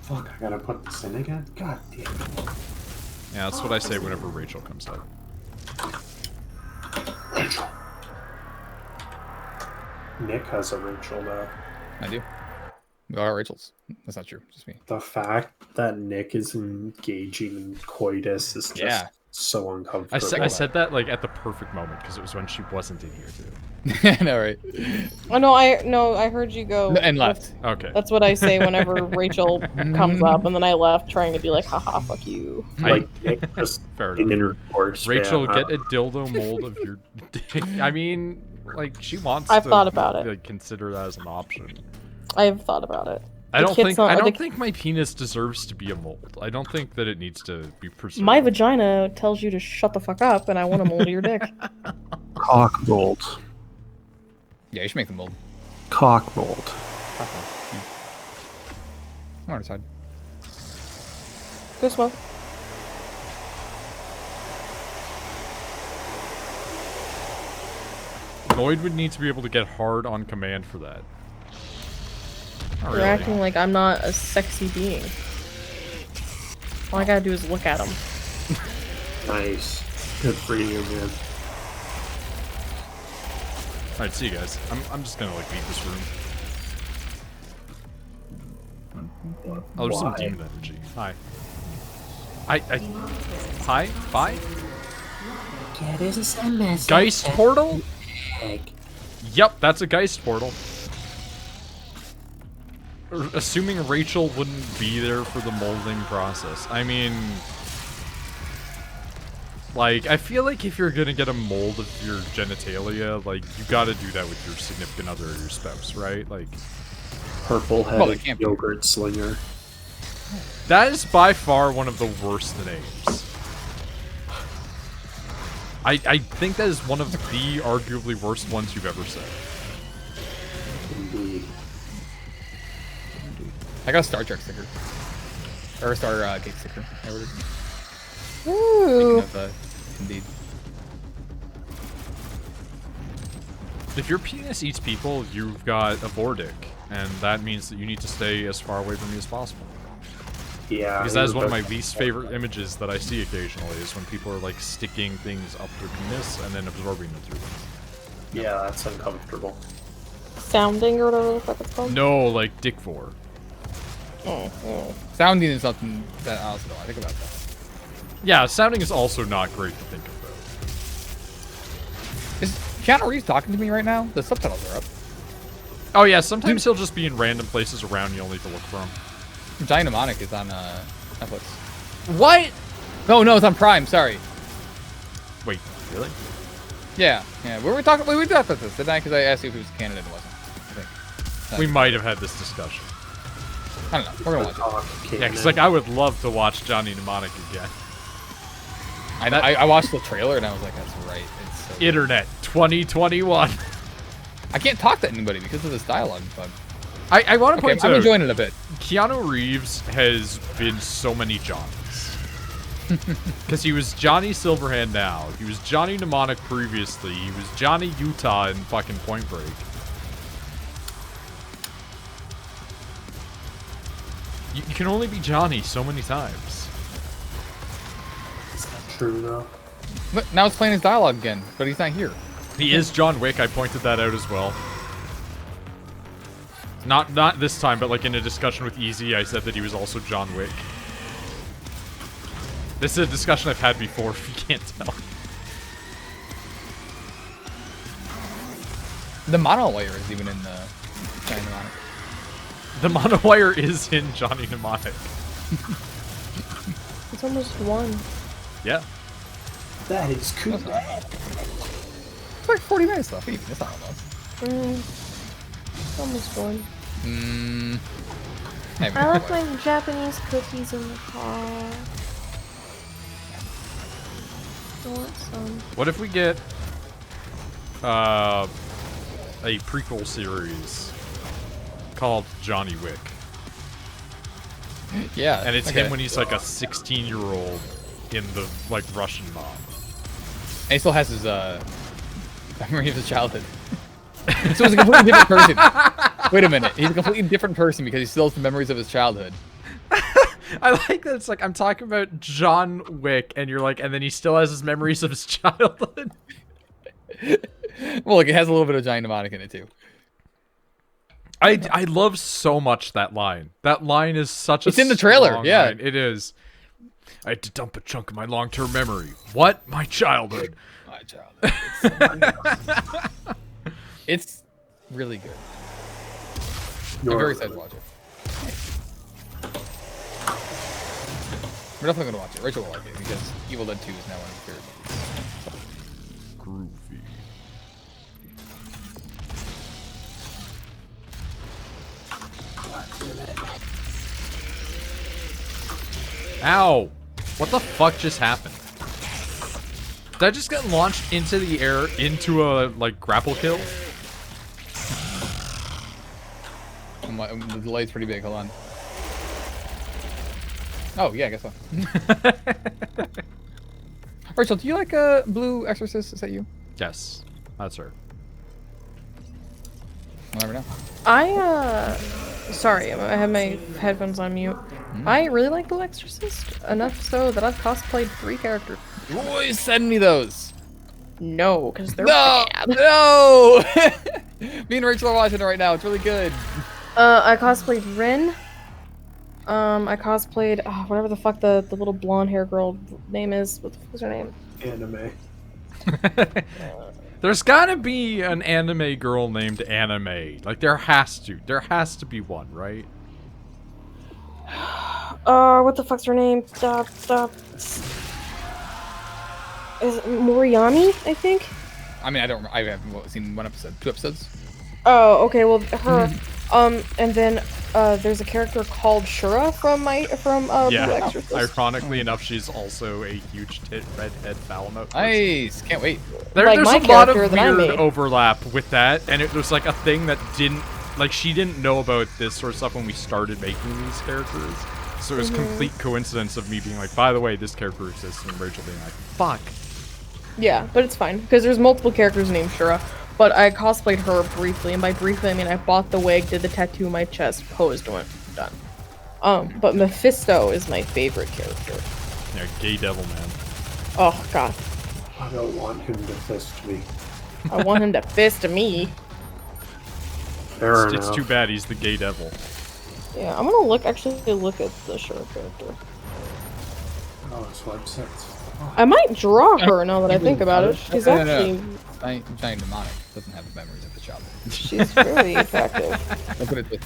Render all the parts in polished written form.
Fuck, I gotta put this in again? God damn it. Yeah, that's what I say whenever Rachel comes up. Rachel. Nick has a Rachel now. I do. We all are Rachels. That's not true. Just me. The fact that Nick is engaging in coitus is just so uncomfortable. I said that like at the perfect moment because it was when she wasn't in here too. I know, right? Oh no, I heard you go and left. Okay. That's what I say whenever Rachel comes up, and then I left trying to be like, haha, fuck you. Like Nick just Fair in enough. intercourse. Rachel, get a dildo mold of your dick. I mean, like she wants I've to thought about it. Like, consider that as an option. I've thought about it. I don't think my penis deserves to be a mold. I don't think that it needs to be preserved. My vagina tells you to shut the fuck up, and I want a mold of your dick. Cock mold. Yeah, you should make the mold. Cock mold. I'm on our side. Go smoke. Noid would need to be able to get hard on command for that. You're acting like I'm not a sexy being. All I gotta do is look at him. Nice. Good for you, man. Alright, see you guys. I'm just gonna like leave this room. Oh, there's some demon energy. Hi. Hi? Bye? Get his MS. Geist portal? Yep, that's a Geist portal. Assuming Rachel wouldn't be there for the molding process. I mean... Like, I feel like if you're gonna get a mold of your genitalia, like, you gotta do that with your significant other or your spouse, right? Like... Purple-headed yogurt slinger. That is by far one of the worst names. I think that is one of the arguably worst ones you've ever said. Indeed. I got a Star Trek sticker. Or a Star Gate sticker. Ooh. Indeed. If your penis eats people, you've got a Vordic, and that means that you need to stay as far away from me as possible. Yeah. Because that is one of my least favorite images that I see occasionally, is when people are like sticking things up their penis and then absorbing them through them. Yeah, that's uncomfortable. Sounding or whatever the fuck it's called? No, like Dick Vor. Sounding is something that I also don't think about that. Yeah, sounding is also not great to think about. Is Keanu Reeves talking to me right now? The subtitles are up. Oh yeah, sometimes he'll just be in random places around, you'll need to look for him. Giant Mnemonic is on Netflix. What? No, it's on Prime, sorry. Wait, really? Yeah. We talked about this, didn't I? Because I asked you if it was a candidate, it wasn't. I think. We might have had this discussion. I don't know. We're gonna watch it. Yeah, because like I would love to watch Johnny Mnemonic again. I watched the trailer and I was like, that's right. It's so Internet 2021. I can't talk to anybody because of this dialogue, but I want to point out, I'm enjoying it a bit. Keanu Reeves has been so many Johnnies. Because he was Johnny Silverhand now. He was Johnny Mnemonic previously. He was Johnny Utah in fucking Point Break. You can only be Johnny so many times. Is that true, though? But now it's playing his dialogue again, but he's not here. He is John Wick. I pointed that out as well. Not this time, but like in a discussion with Easy, I said that he was also John Wick. This is a discussion I've had before, if you can't tell. The monowire is even in the Giant Mnemonic. The monowire is in Johnny Mnemonic. It's almost one. Yeah. That is cool. It's like 40 minutes left. Even. It's not long. It's almost one. I left my Japanese cookies in the car. I want some. What if we get a prequel series called Johnny Wick? Yeah. And it's him when he's like a 16-year-old in the like Russian mob. And he still has his memory of his childhood. So he's a completely different person. Wait a minute. He's a completely different person because he still has the memories of his childhood. I like that it's like I'm talking about John Wick, and you're like, and then he still has his memories of his childhood. Well, look, it has a little bit of giant mnemonic in it too. I love so much that line. That line is such a It's in the trailer, strong yeah. line. It is. I had to dump a chunk of my long-term memory. What? My childhood. My childhood. It's really good. I'm very excited to watch it. We're definitely gonna watch it. Rachel will like it because Evil Dead 2 is now one of her favorite movies. Groovy. Ow! What the fuck just happened? Did I just get launched into the air into a, like, grapple kill? The delay's pretty big. Hold on. Oh, yeah, I guess so. Rachel, do you like Blue Exorcist? Is that you? Yes, that's her. I'll never know. Sorry, I have my headphones on mute. I really like Blue Exorcist, enough so that I've cosplayed 3 characters. Boy, send me those. No, because they're No! bad. No! Me and Rachel are watching it right now. It's really good. I cosplayed Rin. I cosplayed whatever the fuck the little blonde hair girl name is. What the fuck is her name? Anime. There's gotta be an anime girl named Anime. Like, there has to. There has to be one, right? What the fuck's her name? Is it Moriami, I think? I mean, I haven't seen 1 episode. 2 episodes? Oh, okay, well, her, and then, there's a character called Shura from Blue Exorcist. Ironically enough, she's also a huge redhead Fallout. Nice. Can't wait. Like There's my a lot of character that I weird made. overlap with that, and it was like a thing that didn't, like, she didn't know about this sort of stuff when we started making these characters. So it was complete coincidence of me being like, by the way, this character exists, and Rachel being like, fuck. Yeah, but it's fine, because there's multiple characters named Shura. But I cosplayed her briefly, and by briefly I mean I bought the wig, did the tattoo on my chest, posed, went, done. But Mephisto is my favorite character. Yeah, gay devil man. Oh, God. I don't want him to fist me. I want him to fist me. Fair It's enough. too bad he's the gay devil. Yeah, I'm gonna actually look at the Shura character. Oh, his website's. I might draw her now that I think about it. She's No. actually, Giant Mnemonic doesn't have the memories of the childhood. she's really attractive. Don't put it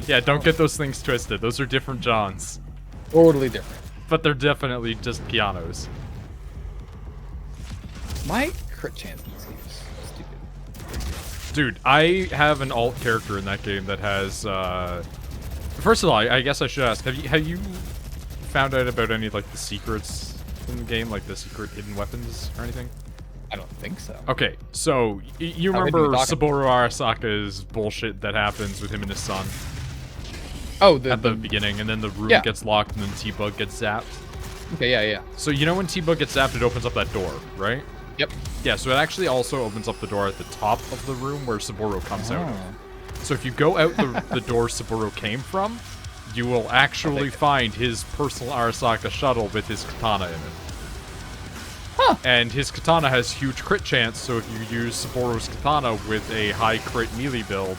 Yeah, don't get those things twisted. Those are different Johns. totally different. But they're definitely just pianos. My crit chance in this game is stupid. Dude, I have an alt character in that game that has, First of all, I guess I should ask, have you found out about any, like, the secrets in the game? Like, the secret hidden weapons or anything? I don't think so. Okay, so, you How hidden are remember we talking? Saburo Arasaka's bullshit that happens with him and his son Oh, at the beginning, and then the room Yeah. gets locked, and then T-Bug gets zapped? Okay, yeah. So, you know when T-Bug gets zapped, it opens up that door, right? Yep. Yeah, so it actually also opens up the door at the top of the room where Saburo comes out. Oh. So if you go out the door Saburo came from, you will actually find his personal Arasaka shuttle with his katana in it. Huh. And his katana has huge crit chance, so if you use Saburo's katana with a high crit melee build,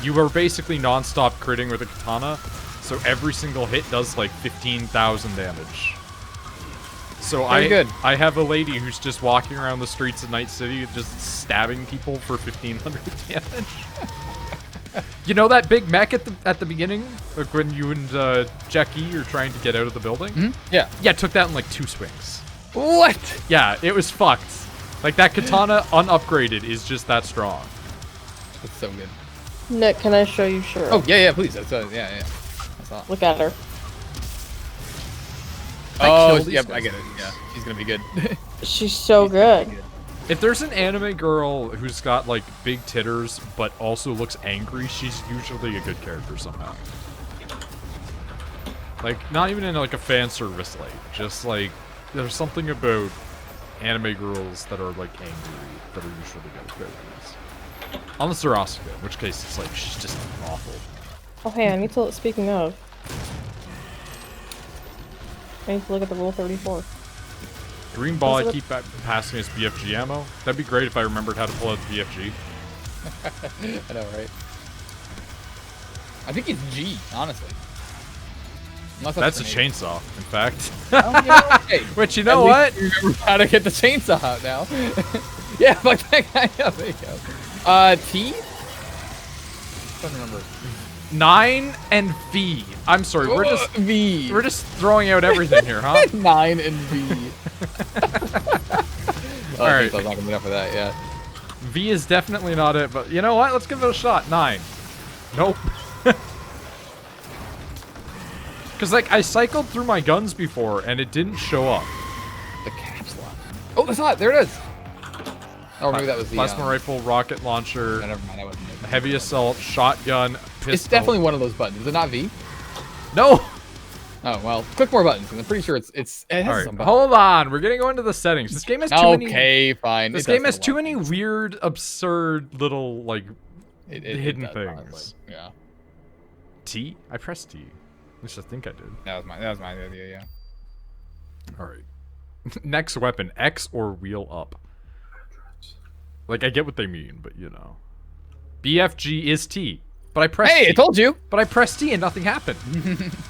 you are basically non-stop critting with a katana, so every single hit does like 15,000 damage. So Very good. I have a lady who's just walking around the streets of Night City just stabbing people for 1,500 damage. You know that big mech at the beginning? Like when you and Jackie are trying to get out of the building? Mm-hmm. Yeah. Yeah, took that in like 2 swings. What? Yeah, it was fucked. Like that katana unupgraded is just that strong. That's so good. Nick, can I show you Shura? Oh, yeah, please. That's yeah. I saw it. Look at her. Oh, killed these yep, guys. I get it. Yeah, she's gonna be good. She's so good. If there's an anime girl who's got like big titters but also looks angry, she's usually a good character somehow. Like not even in like a fan service light, just like there's something about anime girls that are like angry that are usually good characters. Unless they're Asuka, in which case it's like she's just awful. Oh hey, I need to. Speaking of, I need to look at the rule 34. Green ball, I keep passing as BFG ammo. That'd be great if I remembered how to pull out the BFG. I know, right? I think it's G, honestly. Unless that's a chainsaw, in fact. Oh, yeah, okay. Which, you know what? You remember how to get the chainsaw out now. Yeah, fuck that guy up. There you go. T? I don't remember. 9 and V. I'm sorry, we're just V. We're just throwing out everything here, huh? 9 and V. All right. I was not gonna be enough for that. Yeah. V is definitely not it, but you know what? Let's give it a shot. 9. Nope. Because like I cycled through my guns before and it didn't show up. The caps lock. Oh, that's not. There it is. Oh, maybe that was the plasma rifle, rocket launcher, no, never mind, that wasn't it. Heavy assault, shotgun, pistol. It's definitely one of those buttons. Is it not V? No. Oh well, click more buttons. I'm pretty sure it has all right, some buttons. hold on. We're gonna go into the settings. This game has too many. Okay, fine. This game has too many weird, absurd little like hidden things. Yeah. T? I pressed T. At least I think I did. That was my idea. Yeah. All right. Next weapon, X or wheel up. Like, I get what they mean, but you know. BFG is T. But I pressed T. I told you! But I pressed T and nothing happened.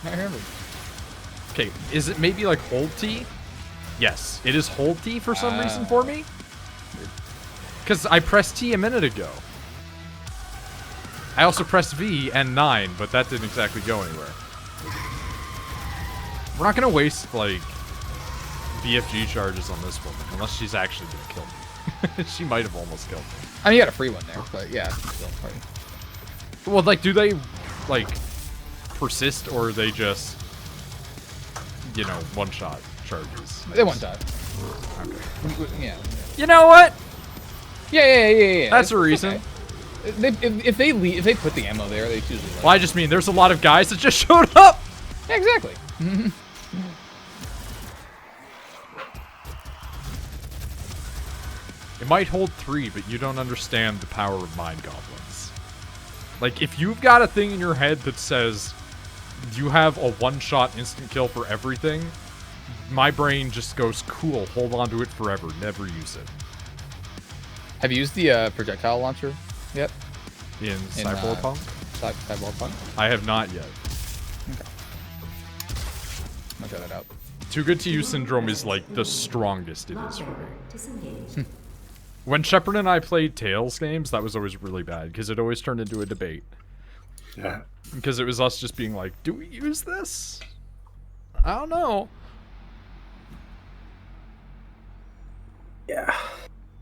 I remember. Okay, is it maybe like hold T? Yes, it is hold T for some reason for me. Because I pressed T a minute ago. I also pressed V and 9, but that didn't exactly go anywhere. We're not going to waste, like, BFG charges on this woman, unless she's actually going to kill me. She might have almost killed me. I mean, you got a free one there, but yeah, still probably. Well, like, do they, like, persist, or are they just, you know, one-shot charges? They one-shot. Okay. Yeah. You know what? Yeah. That's a reason. Okay. If they put the ammo there, they usually. Like, well, I just mean there's a lot of guys that just showed up. Yeah, exactly. It might hold 3, but you don't understand the power of mind goblins. Like, if you've got a thing in your head that says you have a one-shot instant kill for everything, my brain just goes, cool, hold on to it forever, never use it. Have you used the projectile launcher yet? In Cyberpunk? Cyberpunk? I have not yet. Okay. I'll try that out. Too Good To You syndrome is like the strongest it is for me. When Shepard and I played Tales games, that was always really bad, because it always turned into a debate. Yeah. Because it was us just being like, do we use this? I don't know. Yeah.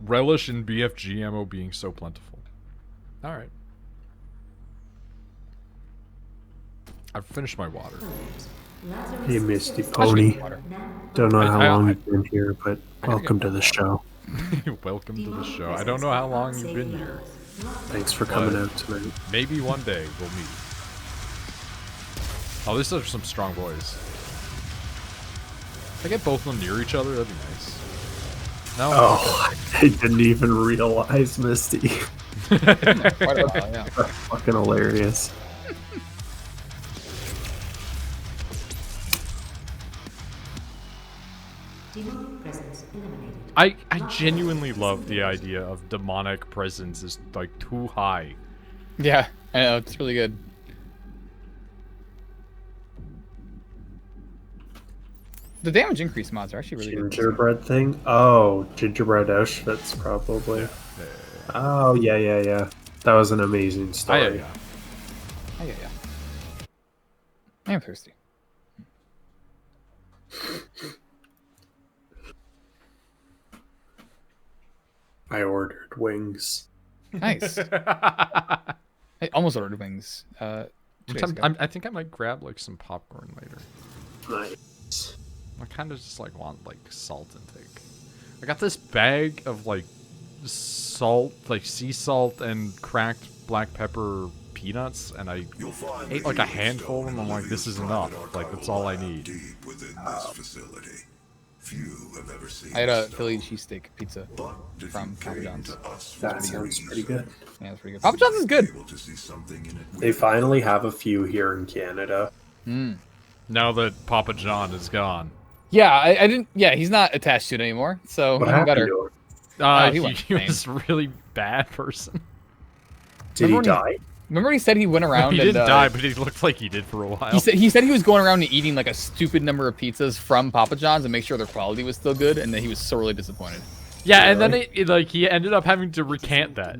Relish in BFG ammo being so plentiful. Alright. I've finished my water. Hey, Misty Pony. Don't know how long you've been here, but welcome to the show. Welcome to the show. I don't know how long you've been here. Thanks for coming out tonight. Maybe one day we'll meet. Oh, these are some strong boys. If I get both of them near each other, that'd be nice. No? Oh, I didn't even realize, Misty. Quite a while, yeah. That's fucking hilarious. I genuinely love the idea of demonic presence is like too high. Yeah, I know, it's really good. The damage increase mods are actually really good. Gingerbread thing? Oh, gingerbread Auschwitz, probably. Oh, yeah. That was an amazing story. Yeah. I am thirsty. I ordered wings. Nice. I almost ordered wings. 2 days ago. I think I might grab like some popcorn later. Nice. I kind of just like want like salt intake. I got this bag of like salt, like sea salt and cracked black pepper peanuts, and I ate like a handful of them. I'm like, this is enough. Like, that's all I need. I had a Philly cheesesteak pizza from Papa John's. That sounds pretty good. Yeah, it's pretty good. Papa John's is good. They finally have a few here in Canada. Now that Papa John is gone. Yeah, I didn't. Yeah, he's not attached to it anymore, so What even happened better. to him? He went He was a really bad person. Did he Remember die? Remember he said he went around. He and, didn't die, but he looked like he did for a while. He said he was going around and eating like a stupid number of pizzas from Papa John's and make sure their quality was still good, and that he was sorely disappointed. Yeah, and then he ended up having to recant that.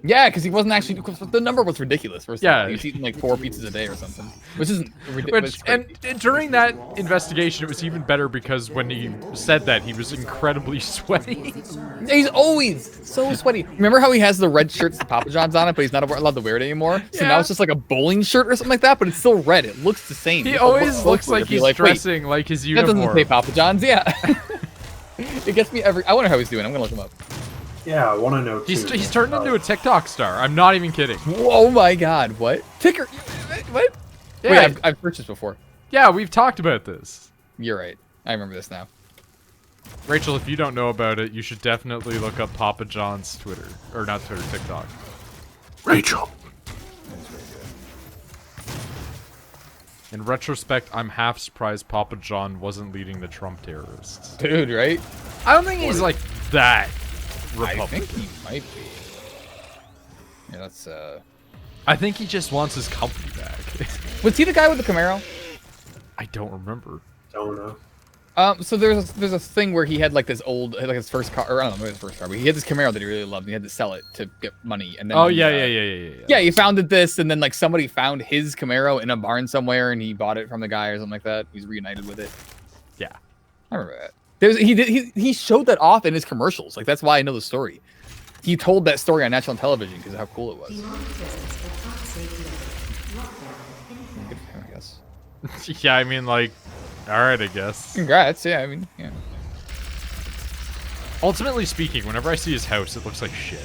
Yeah, because he wasn't actually. Cause the number was ridiculous. Yeah. He was eating like 4 pizzas a day or something, which isn't Which ridiculous. and during that investigation, it was even better because when he said that, he was incredibly sweaty. He's always so sweaty. Remember how he has the red shirts with Papa John's on it, but he's not allowed to wear it anymore? So now it's just like a bowling shirt or something like that, but it's still red. It looks the same. He always looks like he's dressing like his That uniform. doesn't say Papa John's, yeah. It gets me every. I wonder how he's doing. I'm gonna look him up. Yeah, I want to know too. He's turned into a TikTok star. I'm not even kidding. Oh my God! What ticker? What? Yeah. Wait, I've purchased before. Yeah, we've talked about this. You're right. I remember this now. Rachel, if you don't know about it, you should definitely look up Papa John's Twitter. Or not Twitter, TikTok. Rachel. In retrospect, I'm half surprised Papa John wasn't leading the Trump terrorists. Dude, right? I don't think he's like that I Republican. think he might be. Yeah, that's I think he just wants his company back. Was he the guy with the Camaro? I don't remember. Don't know. So there's a thing where he had like this old, like his first car, or I don't know, his first car, but he had this Camaro that he really loved, and he had to sell it to get money. And then Oh he, yeah. Yeah, he founded this, and then like somebody found his Camaro in a barn somewhere, and he bought it from the guy or something like that. He's reunited with it. Yeah. I remember that. He showed that off in his commercials. Like that's why I know the story. He told that story on national television because of how cool it was. Good for him, I guess. Yeah, I mean, like, alright, I guess. Congrats. Yeah, I mean, yeah. Ultimately speaking, whenever I see his house, it looks like shit.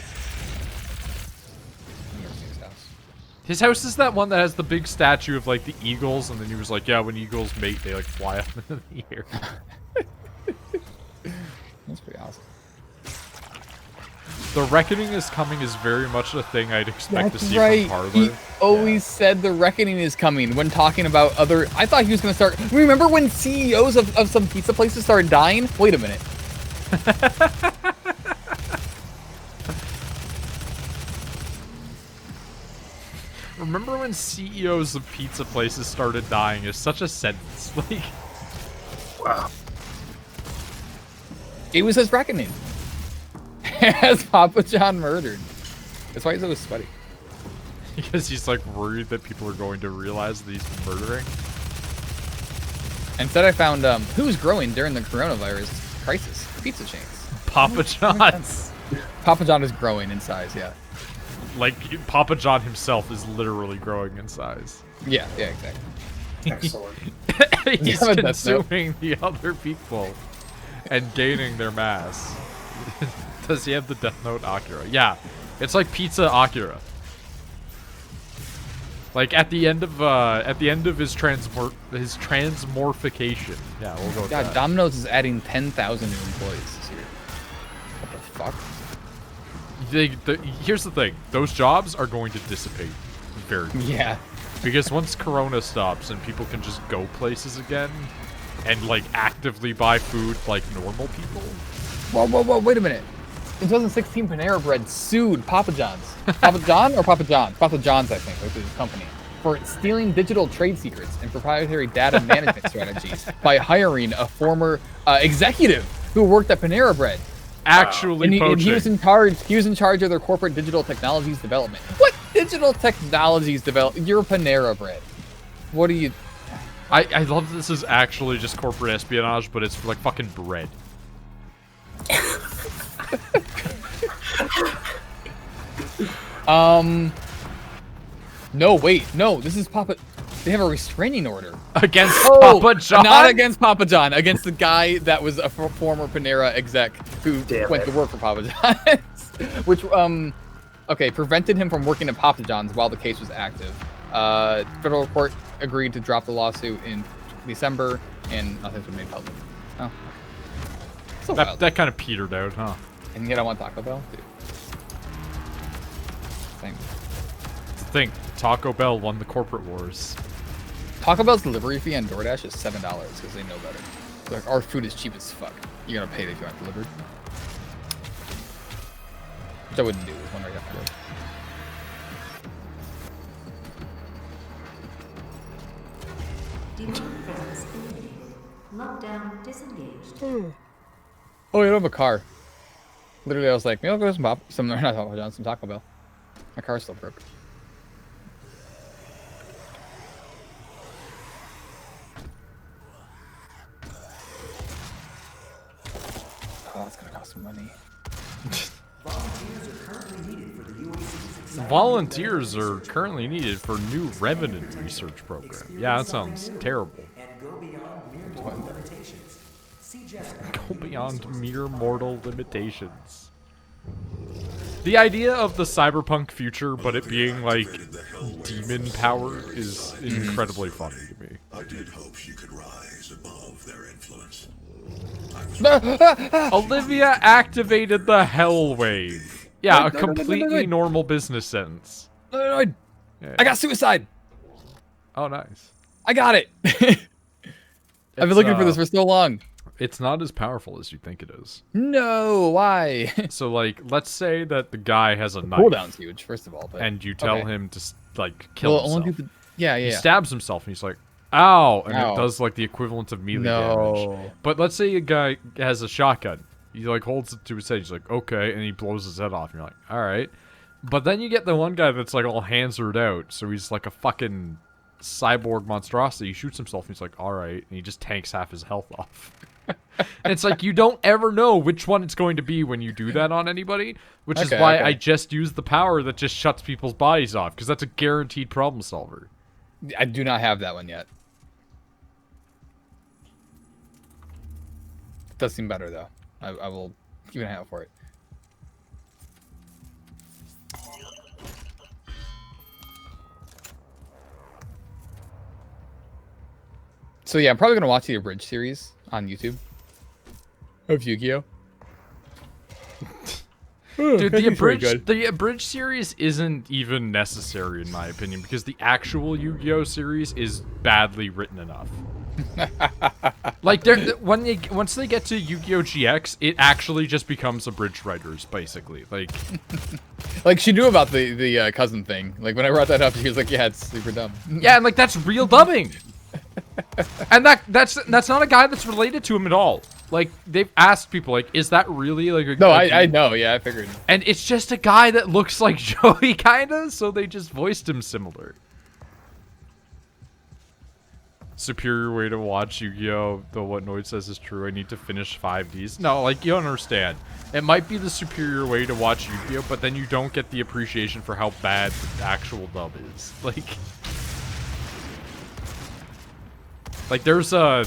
I've never seen his house. His house is that one that has the big statue of, like, the eagles, and then he was like, yeah, when eagles mate, they, like, fly up into the air. That's pretty awesome. The Reckoning is Coming is very much a thing I'd expect to That's see right. from Parlor. He always said the reckoning is coming when talking about other. I thought he was going to start. Remember when CEOs of some pizza places started dying? Wait a minute. Remember when CEOs of pizza places started dying is such a sentence. Like, Wow. It was his reckoning. As Papa John murdered. That's why he's always sweaty. because he's like worried that people are going to realize that he's murdering. Instead, I found who's growing during the coronavirus crisis? Pizza chains. Papa John's. Papa John is growing in size. Yeah. Like, Papa John himself is literally growing in size. Yeah. Yeah. Exactly. Excellent. He's have a Death Note. consuming the other people and gaining their mass. Does he have the Death Note Akira? Yeah, it's like Pizza Akira. Like at the end of his transmorphication. Yeah, we'll go with God, that. Domino's is adding 10,000 new employees this year. What the fuck? Here's the thing: those jobs are going to dissipate very quickly. Yeah. Because once Corona stops and people can just go places again and like actively buy food like normal people. Whoa, wait a minute. In 2016, Panera Bread sued Papa John's. Papa John or Papa John? Papa John's, I think, which is his company, for stealing digital trade secrets and proprietary data management strategies by hiring a former executive who worked at Panera Bread. Actually And he poaching. was in charge. He was in charge of their corporate digital technologies development. What digital technologies develop? You're Panera Bread. What do you? I love that this is actually just corporate espionage, but it's for like fucking bread. No, wait, no. This is Papa. They have a restraining order Against Papa John? Not against Papa John. Against the guy that was a former Panera exec who Damn went it. to work for Papa John's, which okay, prevented him from working at Papa John's while the case was active. Federal court agreed to drop the lawsuit in December, and nothing's been made public. Oh, so wild. That kind of petered out, huh? And yet I want Taco Bell, dude. Same. Think Taco Bell won the corporate wars. Taco Bell's delivery fee on DoorDash is $7 because they know better. Like, our food is cheap as fuck. You're gonna pay it if you want it delivered. Which I wouldn't do. One right after that. Lockdown disengaged. Oh, you don't have a car. Literally, I was like, maybe I'll go to some Taco Bell. My car's still broke. Oh, that's gonna cost some money. Volunteers are currently needed for new Revenant research program. Yeah, that sounds terrible. Go beyond mere mortal limitations. The idea of the cyberpunk future, but it being like demon power, is incredibly funny to me. I did hope she could rise above their influence. Olivia activated the Hellwave. Yeah, a completely normal business sentence. No. Yeah. I got suicide. Oh, nice. I got it. I've been looking for this for so long. It's not as powerful as you think it is. No, why? So, like, let's say that the guy has a knife. Cooldown's huge, first of all. But, and you tell him to, like, kill himself. He Yeah. stabs himself, and he's like, ow! And Ow. it does, like, the equivalent of melee damage. But let's say a guy has a shotgun. He, like, holds it to his head. He's like, okay. And he blows his head off. And you're like, alright. But then you get the one guy that's, like, all hands-ed out. So he's, like, a fucking cyborg monstrosity. He shoots himself, and he's like, alright. And he just tanks half his health off. And it's like, you don't ever know which one it's going to be when you do that on anybody. Which is why I just use the power that just shuts people's bodies off. Because that's a guaranteed problem solver. I do not have that one yet. It does seem better, though. I will keep an eye out for it. So yeah, I'm probably going to watch the Abridged series on YouTube of Yu-Gi-Oh! Dude, the Abridged series isn't even necessary in my opinion, because the actual Yu-Gi-Oh! Series is badly written enough. Like, once they get to Yu-Gi-Oh! GX, it actually just becomes Abridged writers, basically. Like, like she knew about the cousin thing. Like when I brought that up, she was like, "Yeah, it's super dumb." Yeah, and like that's real dubbing. And that's not a guy that's related to him at all. Like, they've asked people, like, is that really, like... No, I know, yeah, I figured. And it's just a guy that looks like Joey, kinda, so they just voiced him similar. Superior way to watch Yu-Gi-Oh! Though what Noid says is true, I need to finish 5Ds. No, like, you don't understand. It might be the superior way to watch Yu-Gi-Oh! But then you don't get the appreciation for how bad the actual dub is. Like, there's a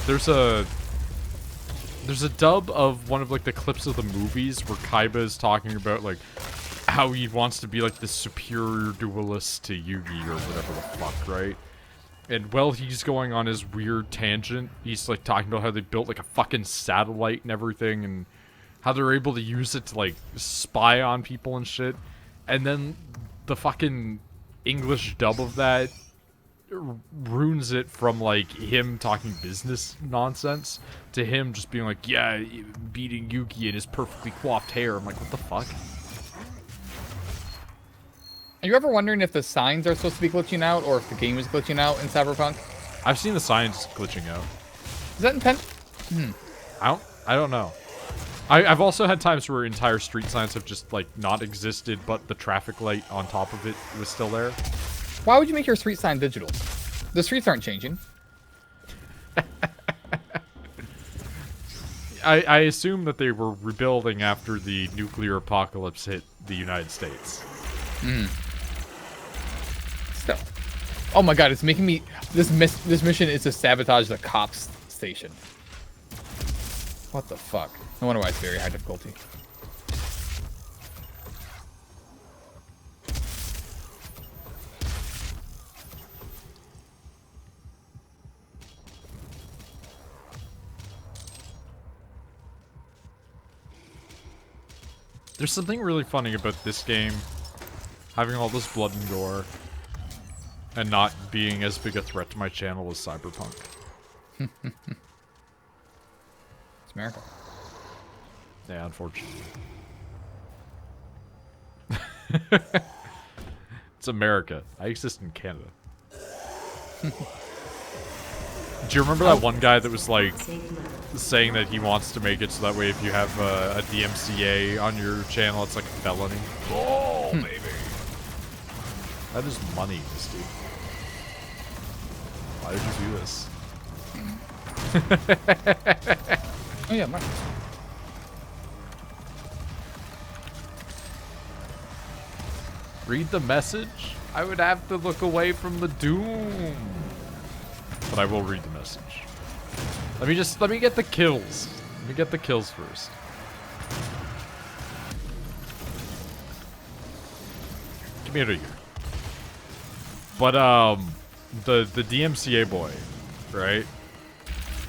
dub of one of, like, the clips of the movies where Kaiba is talking about, like, how he wants to be, like, the superior duelist to Yugi or whatever the fuck, right? And while he's going on his weird tangent, he's, like, talking about how they built, like, a fucking satellite and everything, and how they're able to use it to, like, spy on people and shit. And then the fucking English dub of that ruins it from, like, him talking business nonsense to him just being like, yeah, beating Yugi in his perfectly coiffed hair. I'm like, what the fuck? Are you ever wondering if the signs are supposed to be glitching out or if the game is glitching out in Cyberpunk? I've seen the signs glitching out. Is that intent? I don't know. I've also had times where entire street signs have just, like, not existed, but the traffic light on top of it was still there. Why would you make your street sign digital? The streets aren't changing. I assume that they were rebuilding after the nuclear apocalypse hit the United States. Still. Oh my god, it's making me... This mission is to sabotage the cops station. What the fuck? No wonder why it's very high difficulty. There's something really funny about this game, having all this blood and gore, and not being as big a threat to my channel as Cyberpunk. It's America. Yeah, unfortunately. It's America. I exist in Canada. Do you remember that one guy that was like saying that he wants to make it so that way if you have a DMCA on your channel, it's like a felony? Oh, baby. That is money, Misty. Why did you do this? Oh yeah, Mark. Read the message? I would have to look away from the doom. But I will read the message. Let me get the kills. Let me get the kills first. Give me a year. But the DMCA boy, right?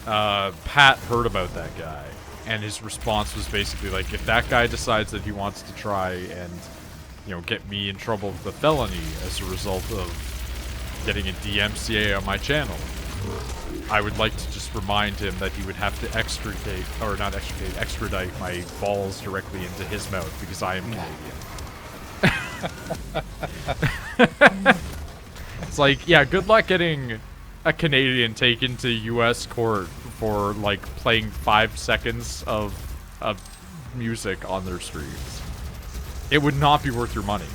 Pat heard about that guy, and his response was basically like, if that guy decides that he wants to try and, you know, get me in trouble with a felony as a result of getting a DMCA on my channel, I would like to just remind him that he would have to extradite my balls directly into his mouth because I am Canadian. It's like, yeah, good luck getting a Canadian taken to U.S. court for, like, playing 5 seconds of music on their streams. It would not be worth your money.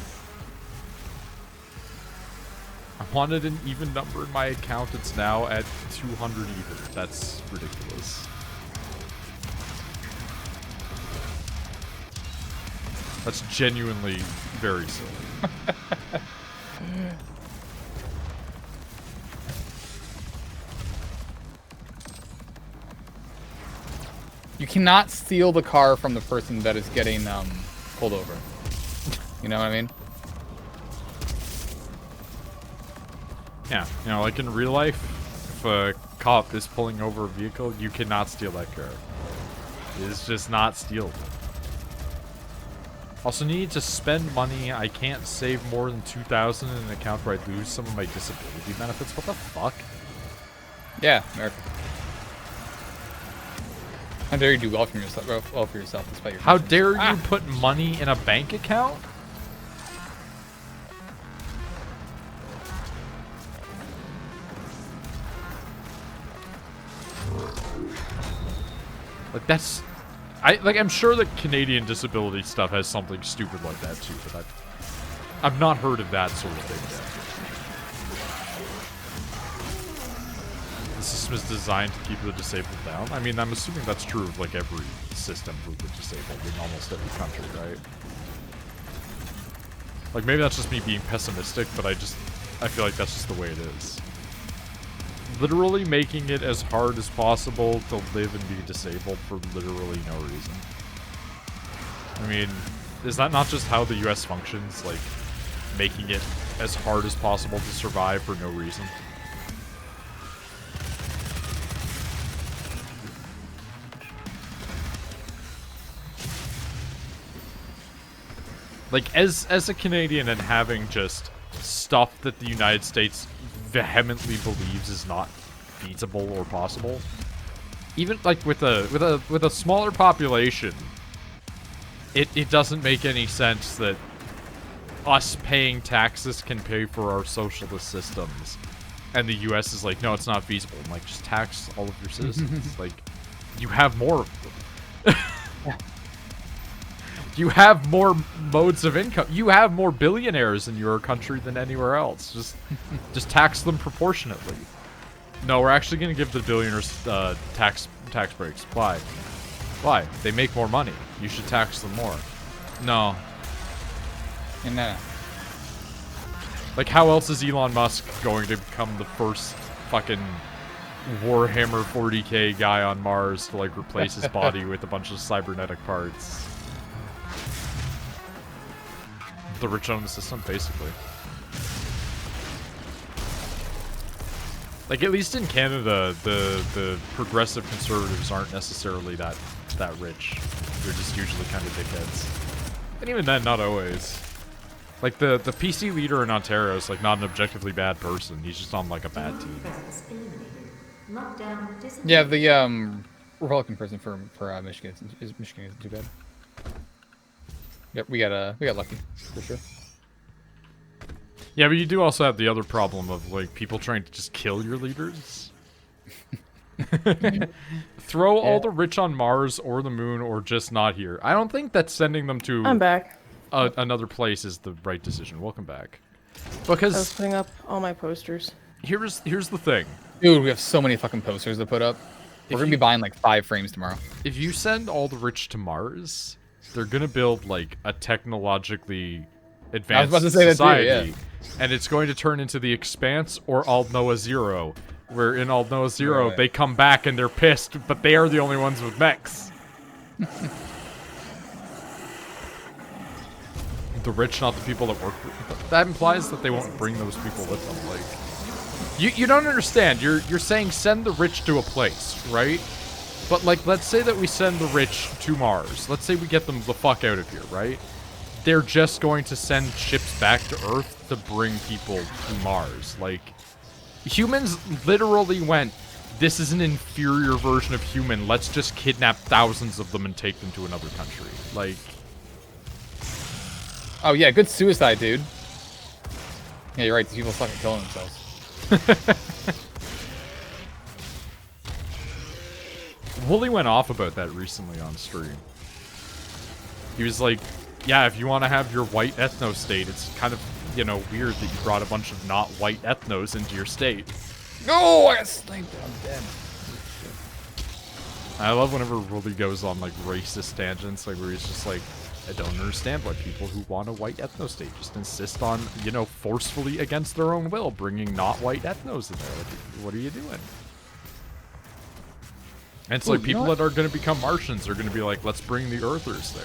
I wanted an even number in my account. It's now at 200 even. That's ridiculous. That's genuinely very silly. You cannot steal the car from the person that is getting pulled over. You know what I mean? Yeah, you know, like in real life, if a cop is pulling over a vehicle, you cannot steal that car. It's just not stealable. Also need to spend money. I can't save more than 2,000 in an account where I lose some of my disability benefits. What the fuck? Yeah, America. How dare you do well for yourself despite your How concerns. dare you put money in a bank account? Like that's, I'm sure the Canadian disability stuff has something stupid like that too, but I've not heard of that sort of thing yet. The system is designed to keep the disabled down. I mean, I'm assuming that's true of like every system for the disabled in almost every country, right? Like maybe that's just me being pessimistic, but I feel like that's just the way it is. Literally making it as hard as possible to live and be disabled for literally no reason. I mean, is that not just how the US functions? Like, making it as hard as possible to survive for no reason? Like, as a Canadian and having just stuff that the United States vehemently believes is not feasible or possible, even like with a smaller population, it doesn't make any sense that us paying taxes can pay for our socialist systems, and the U.S. is like, no, it's not feasible. I'm like, just tax all of your citizens. Like, you have more of them. You have more modes of income. You have more billionaires in your country than anywhere else. Just tax them proportionately. No, we're actually going to give the billionaires tax breaks. Why? Why? They make more money. You should tax them more. No. No. Like, how else is Elon Musk going to become the first fucking Warhammer 40k guy on Mars to, like, replace his body with a bunch of cybernetic parts? The rich own the system, basically. Like, at least in Canada, the progressive conservatives aren't necessarily that rich. They're just usually kind of dickheads. And even then, not always. Like, the PC leader in Ontario is, like, not an objectively bad person. He's just on, like, a bad team. Yeah, the Republican prison for Michigan Michigan isn't too bad. Yep, we got lucky for sure. Yeah, but you do also have the other problem of like people trying to just kill your leaders. Throw all the rich on Mars or the moon or just not here. I don't think that sending them to I'm back. Another place is the right decision. Welcome back. I was Because putting up all my posters. here's the thing. Dude, we have so many fucking posters to put up. We're gonna be buying like 5 frames tomorrow. If you send all the rich to Mars, they're gonna build like a technologically advanced about to say that too, society, yeah. and it's going to turn into the Expanse or Aldnoah Zero, where in Aldnoah Zero Right. they come back and they're pissed, but they are the only ones with mechs. The rich, not the people that work. That implies that they won't bring those people with them. Like, you don't understand. You're saying send the rich to a place, right? But like, let's say that we send the rich to Mars. Let's say we get them the fuck out of here, right? They're just going to send ships back to Earth to bring people to Mars. Like, humans literally went, this is an inferior version of human. Let's just kidnap thousands of them and take them to another country. Like, Oh yeah, good suicide, dude. Yeah, you're right. These people fucking killing themselves. Wooly went off about that recently on stream. He was like, yeah, if you want to have your white ethno state, it's kind of, you know, weird that you brought a bunch of not white ethnos into your state. No, I got sniped. I'm dead. I love whenever Wooly goes on, like, racist tangents, like, where he's just like, I don't understand why people who want a white ethno state just insist on, you know, forcefully against their own will, bringing not white ethnos in there. Like, what are you doing? And it's like people that are going to become Martians are going to be like, let's bring the Earthers there.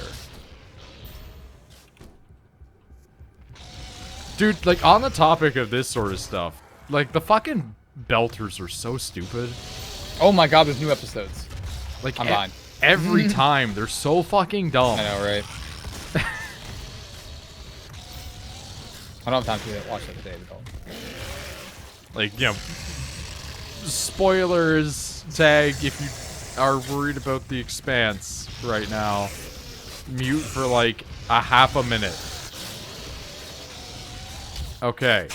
Dude, like, on the topic of this sort of stuff, like, the fucking Belters are so stupid. Oh my god, there's new episodes. Like, I'm behind. every time, they're so fucking dumb. I know, right? I don't have time to watch that today, though. Like, you know, spoilers tag if you are worried about the Expanse right now. Mute for like a half a minute. Okay.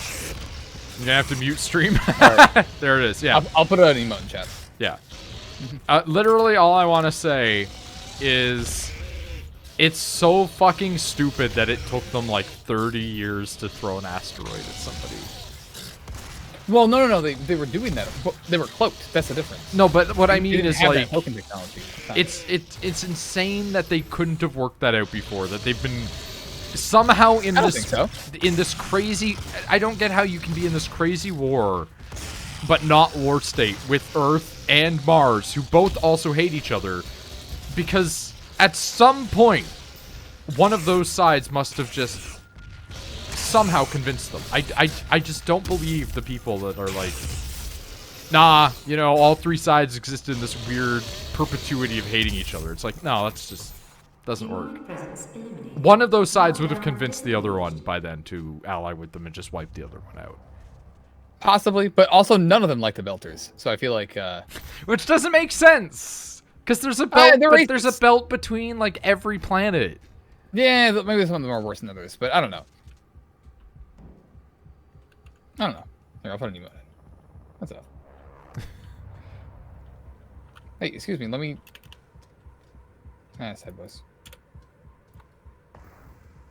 You're gonna have to mute stream. Right. There it is, yeah. I'll put an emote in chat. Yeah. Literally all I want to say is it's so fucking stupid that it took them like 30 years to throw an asteroid at somebody. Well, no. They were doing that. They were cloaked. That's the difference. No, but what I They mean didn't is have like that token technology. it's insane that they couldn't have worked that out before. That they've been somehow in I don't this think so. in this crazy. I don't get how you can be in this crazy war, but not war state with Earth and Mars, who both also hate each other, because at some point, one of those sides must have just somehow convinced them. I just don't believe the people that are like, nah, you know, all three sides exist in this weird perpetuity of hating each other. It's like, no, that's just doesn't work. One of those sides would have convinced the other one by then to ally with them and just wipe the other one out. Possibly, but also none of them like the Belters. So I feel like, Which doesn't make sense, because there's a belt. they're There's a belt between like every planet. yeah, maybe some of them are worse than others, but I don't know. Here, I'll put an emote in. What's up? Hey, excuse me, let me... sad boys.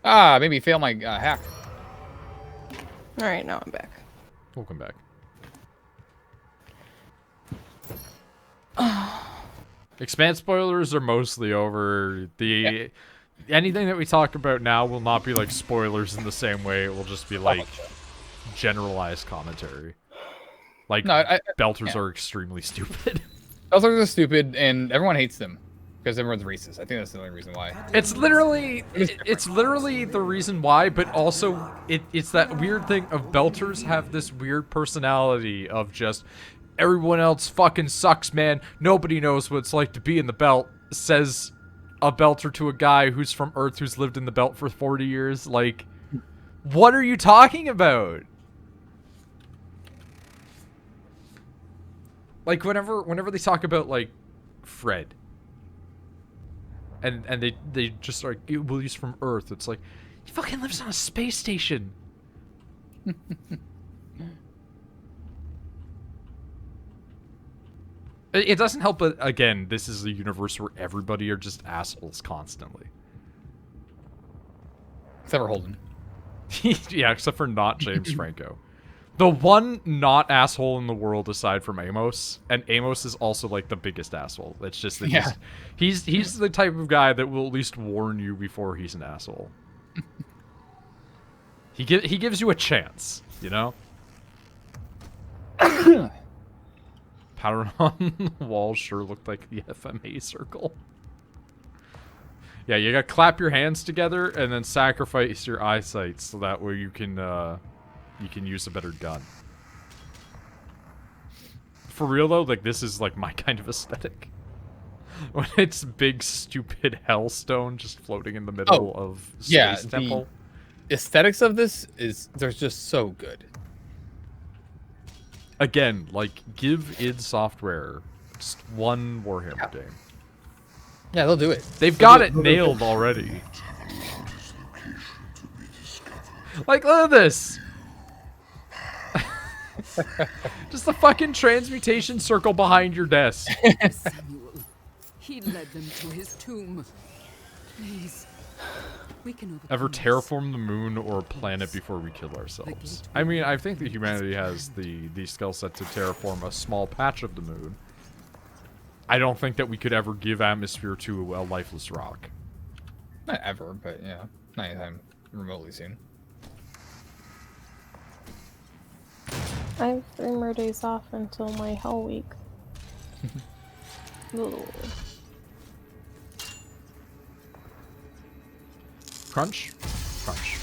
Maybe fail my hack. Alright, now I'm back. Welcome back. Expanse spoilers are mostly over. Anything that we talk about now will not be like spoilers in the same way. It will just be like generalized commentary. Like, No, Belters are extremely stupid. Belters are stupid, and everyone hates them. Because everyone's racist. I think that's the only reason why. It's literally the reason why, but also it's that weird thing of Belters have this weird personality of just everyone else fucking sucks, man. Nobody knows what it's like to be in the belt, says a Belter to a guy who's from Earth who's lived in the belt for 40 years. Like, what are you talking about? Like, whenever they talk about like Fred. And they just are like, we'll use from Earth. It's like, he fucking lives on a space station. It doesn't help, but again, this is a universe where everybody are just assholes constantly. Except for Holden. Yeah, except for not James Franco. The one not asshole in the world aside from Amos, and Amos is also like the biggest asshole. It's just that he's the type of guy that will at least warn you before he's an asshole. He gives you a chance, you know? Pattern on the wall sure looked like the FMA circle. Yeah, you gotta clap your hands together and then sacrifice your eyesight so that way you can use a better gun. For real though, like this is like my kind of aesthetic. When it's big stupid hellstone just floating in the middle of Space Temple. The aesthetics of this they're just so good. Again, like give id Software just one Warhammer game. Yeah, they'll do it. They've got it nailed already. Like, look at this. Just the fucking transmutation circle behind your desk. Samuel, he led them to his tomb. Please, we can overcome Ever this. terraform the moon or a planet before we kill ourselves? I mean, I think that humanity has the skill set to terraform a small patch of the moon. I don't think that we could ever give atmosphere to a lifeless rock. Not ever, but yeah, not anytime remotely soon. I have 3 more days off until my Hell Week. Ooh. Crunch? Crunch.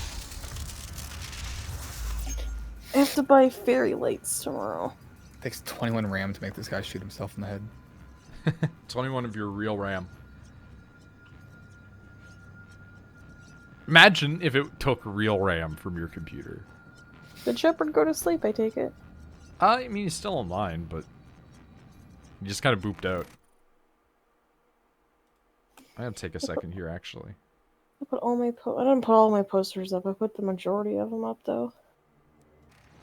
I have to buy fairy lights tomorrow. It takes 21 RAM to make this guy shoot himself in the head. 21 of your real RAM. Imagine if it took real RAM from your computer. Did Shepard go to sleep, I take it? I mean, he's still online, but he just kind of booped out. I gotta take a second here, actually. I put all my I didn't put all my posters up. I put the majority of them up, though.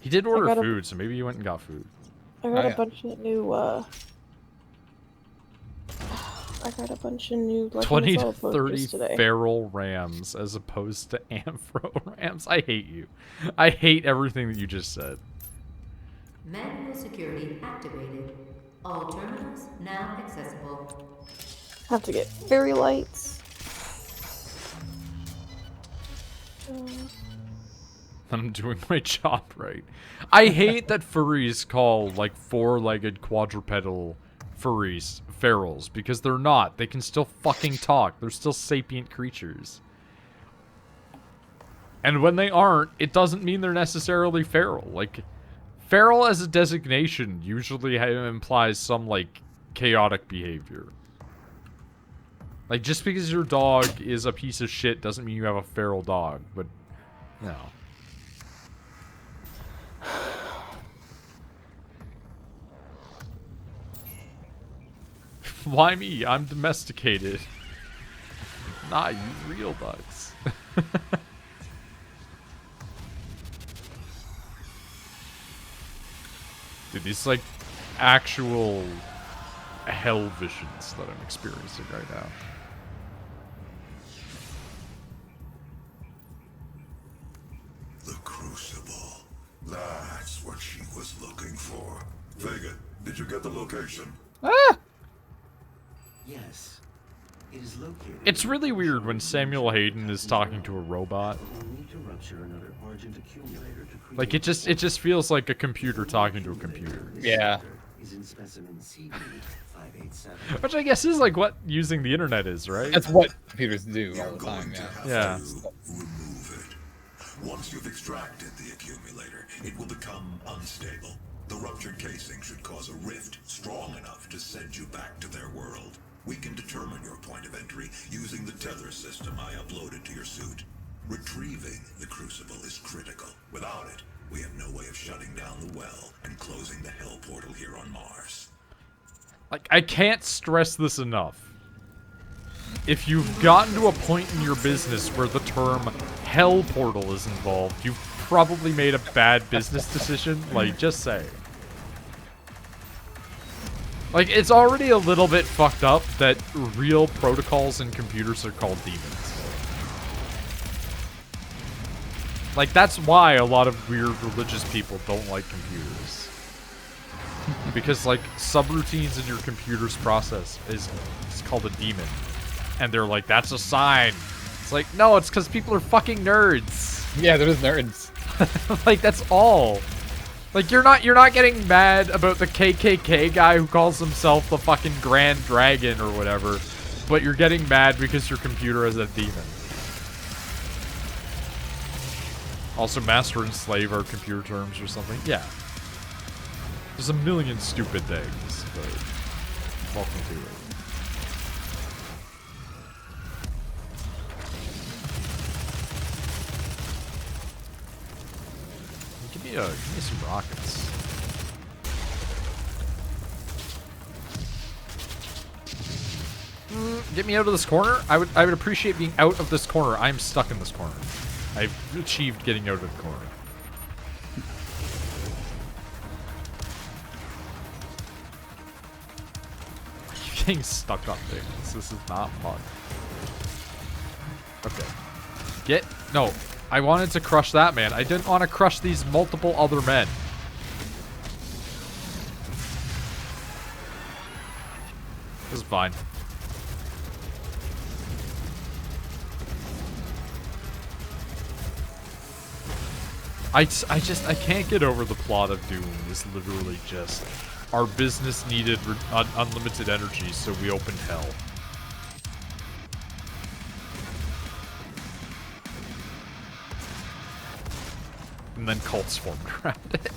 He did order food, so maybe you went and got food. I got a bunch of new, I got a bunch of new 20 to posters 30 today. feral rams as opposed to amphro rams. I hate you. I hate everything that you just said. Manual security activated. All terminals now accessible. Have to get fairy lights. I'm doing my job right. I hate that furries call, like, 4-legged quadrupedal furries ferals, because they're not. They can still fucking talk. They're still sapient creatures. And when they aren't, it doesn't mean they're necessarily feral. Like, feral as a designation usually implies some, like, chaotic behavior. Like, just because your dog is a piece of shit doesn't mean you have a feral dog, but, no. Why me? I'm domesticated. Nah, you real dogs. Dude, these like actual hell visions that I'm experiencing right now. The Crucible. That's what she was looking for. Vega, did you get the location? Ah! Yes. It is located. It's really weird when Samuel Hayden is talking to a robot. We'll need to rupture another Argent accumulator to create. Like it just feels like a computer talking to a computer. Yeah. Is in specimen CD587. Which I guess is like what using the internet is, right? That's what computers do all the time, yeah. Yeah. Remove it. Once you've extracted the accumulator, it will become unstable. The ruptured casing should cause a rift strong enough to send you back to their world. We can determine your point of entry using the tether system I uploaded to your suit. Retrieving the Crucible is critical. Without it, we have no way of shutting down the well and closing the hell portal here on Mars. Like, I can't stress this enough. If you've gotten to a point in your business where the term hell portal is involved, you've probably made a bad business decision. Like, just say. Like, it's already a little bit fucked up that real protocols in computers are called demons. Like, that's why a lot of weird religious people don't like computers. Because, like, subroutines in your computer's process is called a demon. And they're like, that's a sign. It's like, no, it's because people are fucking nerds. Yeah, they're just nerds. Like, that's all. Like, you're not getting mad about the KKK guy who calls himself the fucking Grand Dragon or whatever, but you're getting mad because your computer is a demon. Also, master and slave are computer terms or something. Yeah. There's a million stupid things, but welcome to it. Give me some rockets. Get me out of this corner. I would appreciate being out of this corner. I'm stuck in this corner. I've achieved getting out of the corner. You're getting stuck on things. This is not fun. Okay. No. I wanted to crush that man. I didn't want to crush these multiple other men. This is fine. I can't get over the plot of Doom is literally just our business needed unlimited energy, so we opened hell. And then cults formed around it.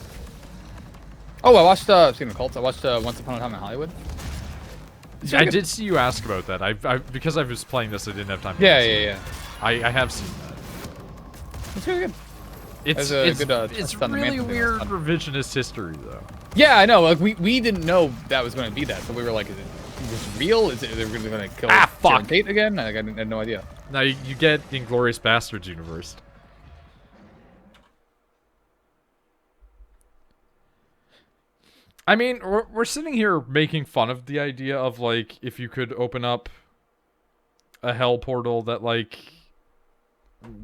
Oh, I watched, speaking of cults, I watched Once Upon a Time in Hollywood. I did see you ask about that. Because I was playing this, I didn't have time to Yeah. I have seen that. It's really good. It's really weird revisionist history, though. Yeah, I know. Like we didn't know that was going to be that, so we were like, "Is this real? Is it they're really going to kill Sharon Tate again?" Like, I had no idea. Now you get Inglourious Bastards universe. I mean, we're sitting here making fun of the idea of like if you could open up a hell portal that like,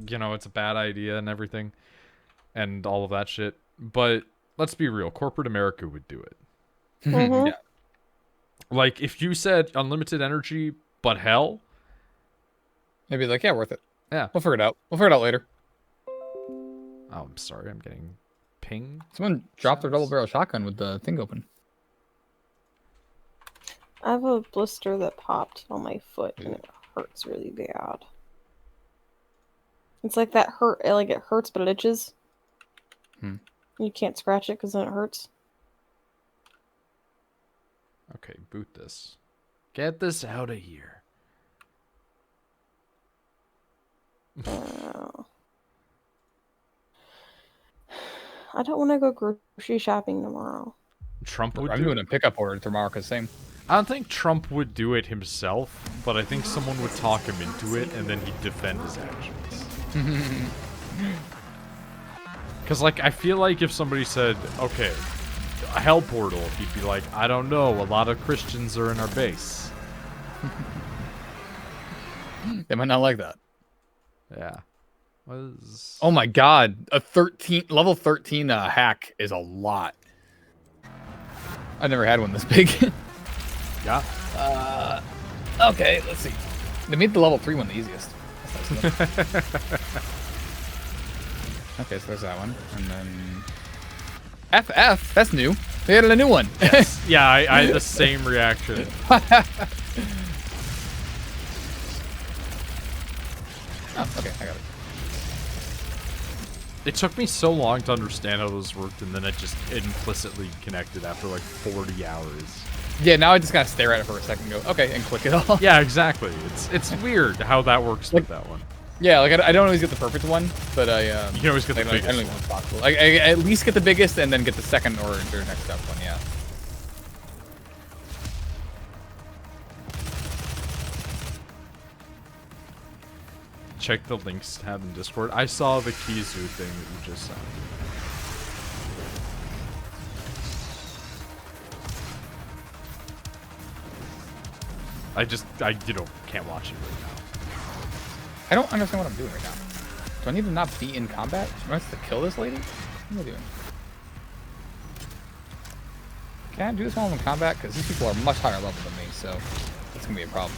you know, it's a bad idea and everything. And all of that shit. But let's be real. Corporate America would do it. Mm-hmm. Yeah. Like, if you said unlimited energy, but hell. Maybe like, yeah, worth it. Yeah. We'll figure it out. We'll figure it out later. Oh, I'm sorry. I'm getting ping. Someone dropped their double barrel shotgun with the thing open. I have a blister that popped on my foot and it hurts really bad. It's like that hurt. Like it hurts, but it itches. You can't scratch it because then it hurts. Okay, boot this. Get this out of here. I don't want to go grocery shopping tomorrow. Trump would I'm doing a pickup order tomorrow because same. I don't think Trump would do it himself, but I think someone would talk him into it and then he'd defend his actions. Because, like, I feel like if somebody said, okay, a hell portal, he'd be like, I don't know, a lot of Christians are in our base. They might not like that. Yeah. Oh my god, a level 13 hack is a lot. I've never had one this big. Yeah. Okay, let's see. They made the level 3 one the easiest. That's nice. Okay, so there's that one. And then FF, that's new. They added a new one. Yes. Yeah, I had the same reaction. Oh, okay, I got it. It took me so long to understand how those worked, and then it just implicitly connected after like 40 hours. Yeah, now I just gotta stare at it for a second and go, okay, and click it all. Yeah, exactly. It's weird how that works with that one. Yeah, like I don't always get the perfect one, but I you can always get the biggest I don't know if possible. I at least get the biggest and then get the second or next up one. Yeah. check the links tab in Discord. I saw the Kizu thing that you just sent. I can't watch it right now. I don't understand what I'm doing right now. Do I need to not be in combat? Am I supposed to kill this lady? What am I doing? Can I do this while I'm in combat? Because these people are much higher level than me, so that's going to be a problem.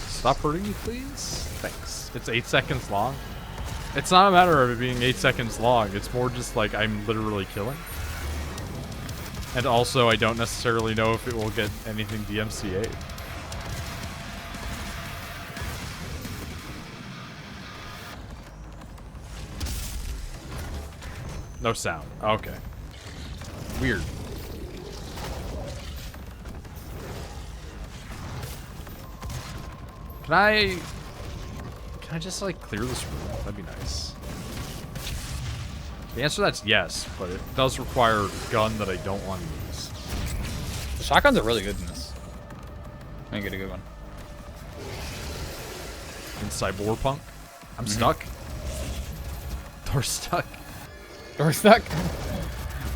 Stop hurting me, please? Thanks. It's 8 seconds long. It's not a matter of it being 8 seconds long. It's more just like I'm literally killing. And also, I don't necessarily know if it will get anything DMCA'd. No sound. Okay. Weird. Can I just like clear this room? That'd be nice. The answer to that's yes, but it does require a gun that I don't want to use. The shotguns are really good in this. I can get a good one. In Cyberpunk? I'm stuck. Door stuck. Door stuck?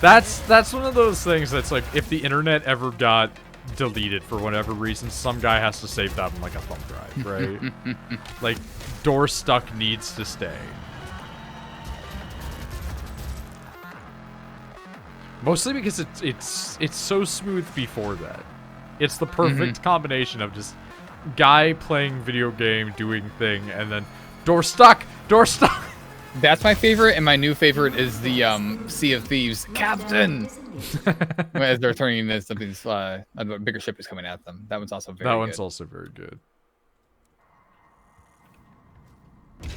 That's one of those things that's like, if the internet ever got deleted for whatever reason, some guy has to save that on like a thumb drive, right? Like, door stuck needs to stay. Mostly because it's so smooth before that. It's the perfect combination of just guy playing video game, doing thing, and then door stuck! Door stuck! That's my favorite, and my new favorite is the Sea of Thieves Captain! As they're turning into something, a bigger ship is coming at them. That one's also very good. That one's also very good.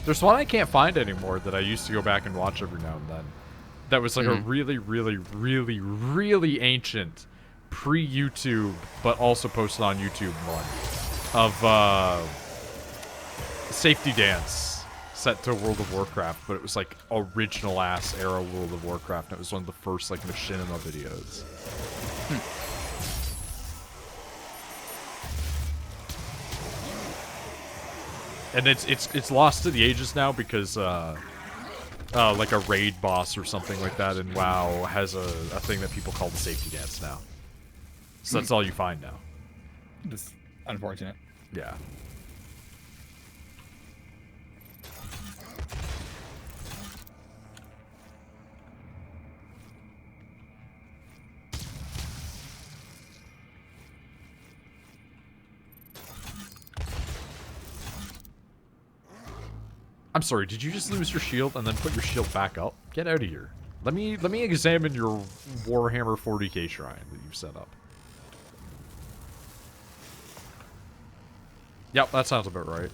There's one I can't find anymore that I used to go back and watch every now and then. That was like a really, really, really, really ancient pre-YouTube, but also posted on YouTube one of Safety Dance set to World of Warcraft, but it was like original ass era World of Warcraft. And it was one of the first like machinima videos. And it's lost to the ages now because like a raid boss or something like that in WoW has a thing that people call the Safety Dance now. So that's all you find now. That's unfortunate. Yeah. I'm sorry, did you just lose your shield and then put your shield back up? Get out of here. Let me examine your Warhammer 40k shrine that you've set up. Yep, that sounds about right.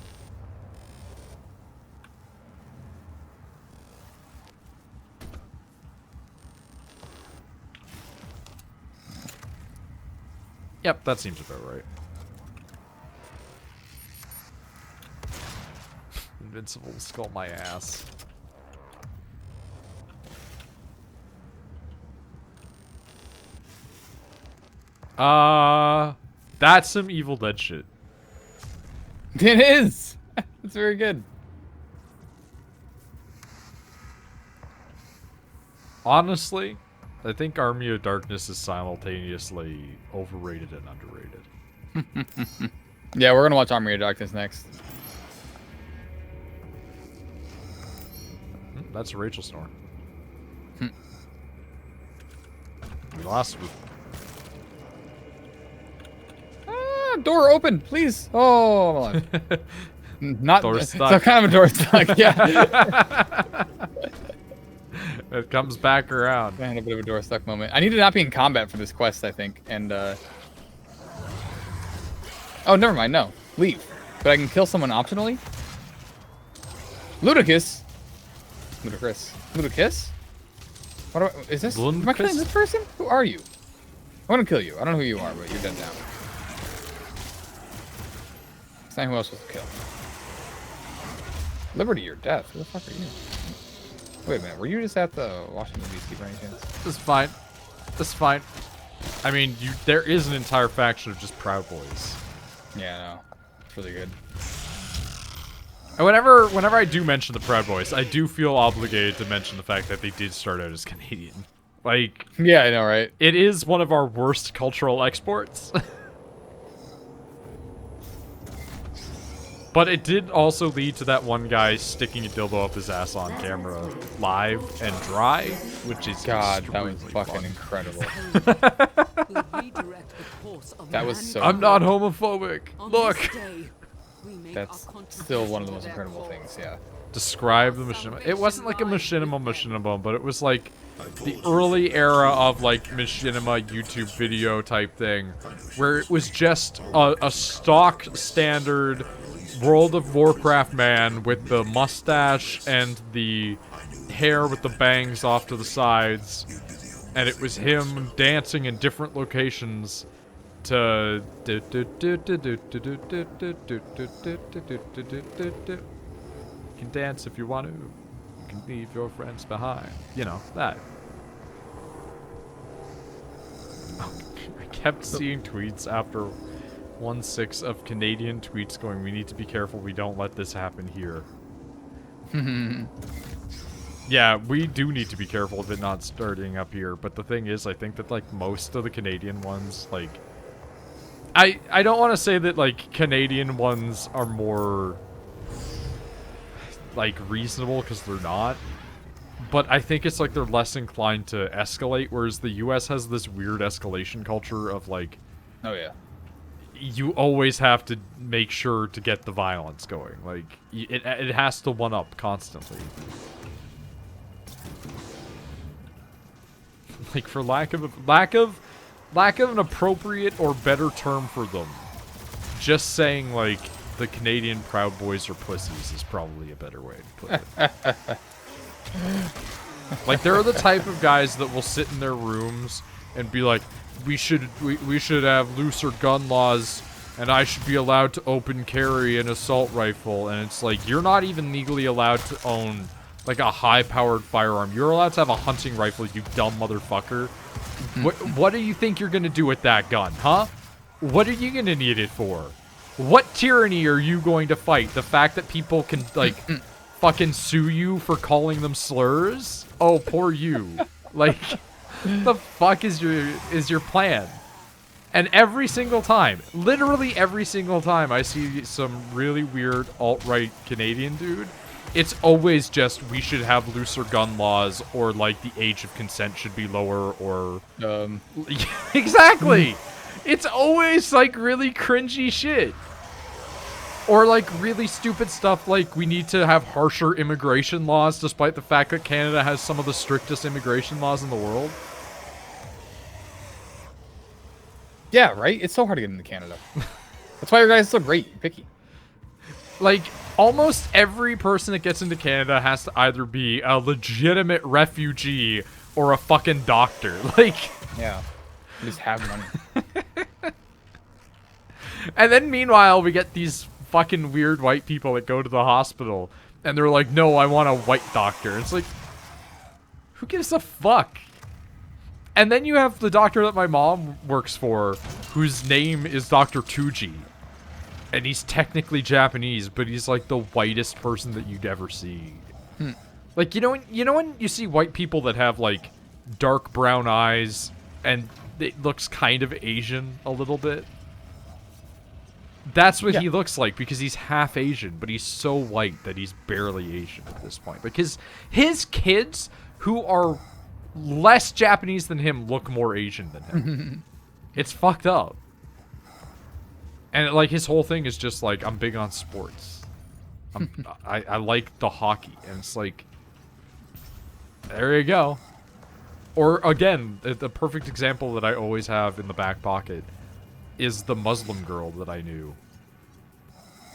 Yep, that seems about right. Invincible skull my ass. That's some Evil Dead shit. It is! It's very good. Honestly, I think Army of Darkness is simultaneously overrated and underrated. Yeah, we're gonna watch Army of Darkness next. That's a Rachel snore. We lost. Door open, please. Oh, I'm alive. Not door stuck. So kind of a door stuck. Yeah. It comes back around. I had a bit of a door stuck moment. I need to not be in combat for this quest, I think. And oh, never mind. No, leave. But I can kill someone optionally. Ludicrous. Ludicrous? What is this? Am I killing this person? Who are you? I want to kill you. I don't know who you are, but you're dead now. It's not who else was to kill. Liberty or death? Who the fuck are you? Wait a minute. Were you just at the Washington D.C. by any chance? This is fine. This is fine. I mean, there is an entire faction of just Proud Boys. Yeah, I know. It's really good. And whenever I do mention the Proud Boys, I do feel obligated to mention the fact that they did start out as Canadian. Like, yeah, I know, right? It is one of our worst cultural exports. But it did also lead to that one guy sticking a dildo up his ass on camera, live and dry, which is God, that was fucking fun. incredible. That was so. I'm not homophobic. Look. That's still one of the most incredible things. Yeah. Describe the machinima. It wasn't like a machinima, but it was like the early era of like machinima YouTube video type thing, where it was just a stock standard World of Warcraft man with the mustache and the hair with the bangs off to the sides, and it was him dancing in different locations to you can dance if you want to. You can leave your friends behind. You know, that. I kept seeing tweets after 1.6 of Canadian tweets going, we need to be careful we don't let this happen here. Yeah, we do need to be careful of it not starting up here, but the thing is, I think that, like, most of the Canadian ones, like... I don't want to say that, like, Canadian ones are more, like, reasonable, because they're not. But I think it's, like, they're less inclined to escalate, whereas the US has this weird escalation culture of, like... Oh, yeah. You always have to make sure to get the violence going. Like, it has to one-up constantly. Like, for lack of an appropriate or better term for them, just saying, like, the Canadian Proud Boys are pussies is probably a better way to put it. Like, they're the type of guys that will sit in their rooms and be like, we should have looser gun laws, and I should be allowed to open carry an assault rifle. And it's like, you're not even legally allowed to own, like, a high-powered firearm. You're allowed to have a hunting rifle, you dumb motherfucker. What do you think you're gonna do with that gun, huh? What are you gonna need it for? What tyranny are you going to fight? The fact that people can, like, fucking sue you for calling them slurs? Oh, poor you. Like... the fuck is your plan? And every single time, literally every single time I see some really weird alt-right Canadian dude, it's always just, we should have looser gun laws, or like the age of consent should be lower, or exactly. It's always like really cringy shit. Or like really stupid stuff like we need to have harsher immigration laws despite the fact that Canada has some of the strictest immigration laws in the world. Yeah, right? It's so hard to get into Canada. That's why your guys are so great. You're picky. Like, almost every person that gets into Canada has to either be a legitimate refugee or a fucking doctor. Like... Yeah. You just have money. And then meanwhile, we get these fucking weird white people that go to the hospital, and they're like, no, I want a white doctor. It's like, who gives a fuck? And then you have the doctor that my mom works for, whose name is Dr. Tuji. And he's technically Japanese, but he's like the whitest person that you'd ever see. Like, you know when you see white people that have like dark brown eyes and it looks kind of Asian a little bit? That's what he looks like, because he's half Asian, but he's so white that he's barely Asian at this point. Because his kids, who are less Japanese than him, look more Asian than him. It's fucked up. And like his whole thing is just like, I'm big on sports. I like the hockey, and it's like, there you go. Or again, the perfect example that I always have in the back pocket is the Muslim girl that I knew,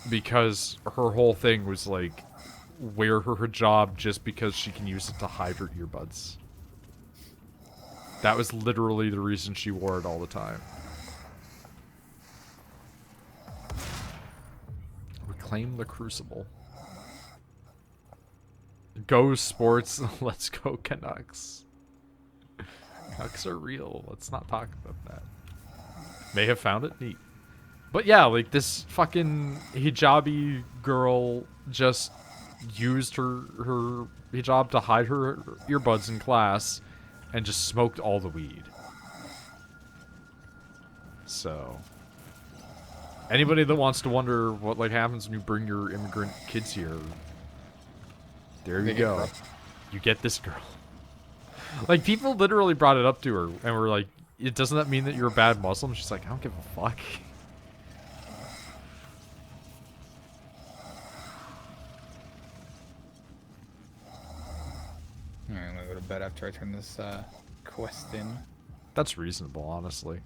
because her whole thing was like, wear her hijab just because she can use it to hide her earbuds. That was literally the reason she wore it all the time. Reclaim the Crucible. Go sports, let's go Canucks. Canucks are real, let's not talk about that. May have found it neat. But yeah, like this fucking hijabi girl just used her hijab to hide her earbuds in class and just smoked all the weed. So anybody that wants to wonder what like happens when you bring your immigrant kids here, there you go. You get this girl. Like people literally brought it up to her and were like, doesn't that mean that you're a bad Muslim? She's like, I don't give a fuck. Alright, I'm gonna go to bed after I turn this quest in. That's reasonable, honestly.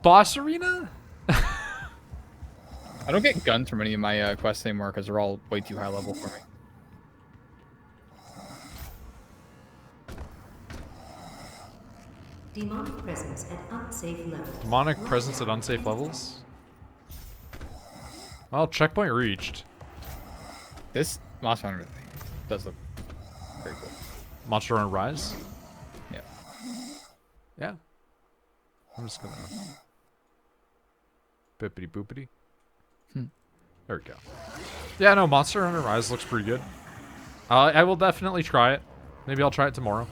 Boss arena? I don't get guns from any of my quests anymore because they're all way too high level for me. Demonic presence at unsafe levels. Demonic presence at unsafe levels? Well, checkpoint reached. This Monster Hunter thing does look very cool. Monster Hunter Rise? Yeah. Yeah. I'm just gonna... Bippity boopity. There we go. Yeah, no, Monster Hunter Rise looks pretty good. I will definitely try it. Maybe I'll try it tomorrow.